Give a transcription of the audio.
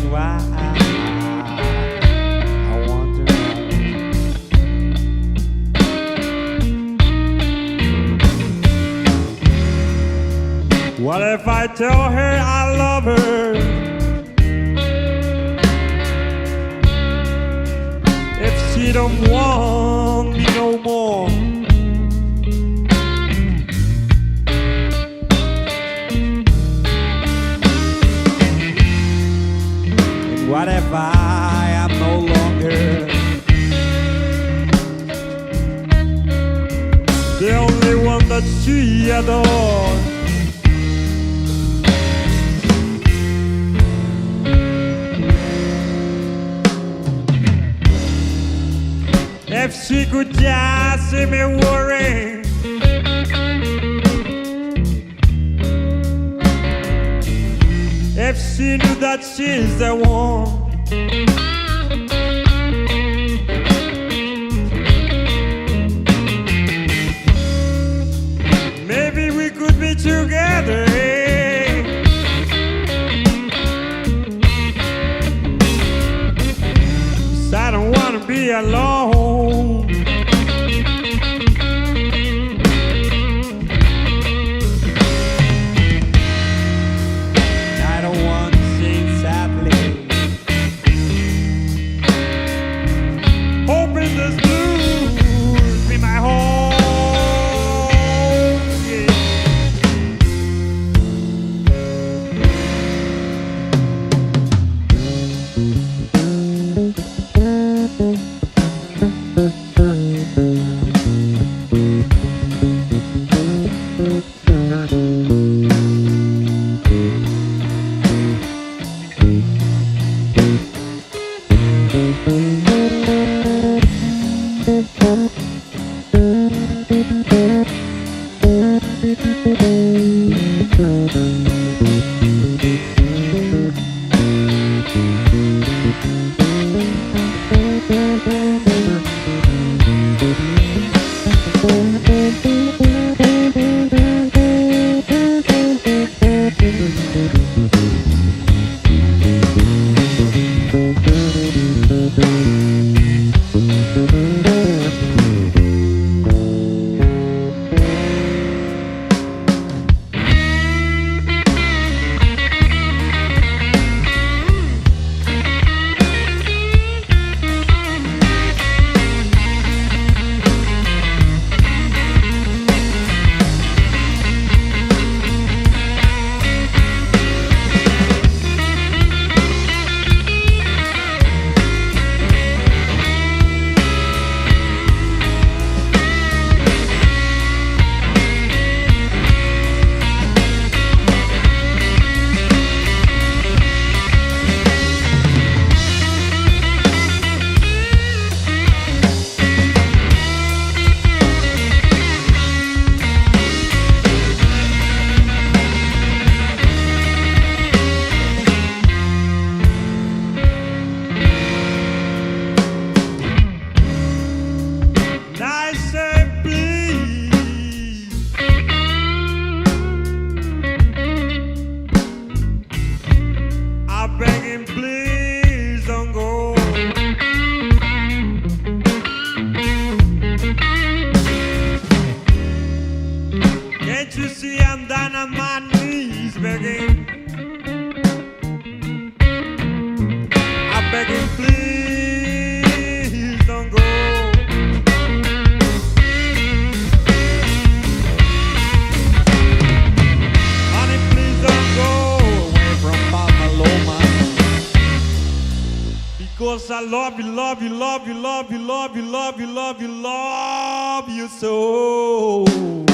why I want to know. What if I tell her I love her? If she don't want me no more. What if I am no longer the only one that she adores? If she could just see me worrying, if she knew that she's the one, maybe we could be together. 'Cause I don't wanna be alone. Because I love you, love you, love you, love you, love you, love you, love you, love you so.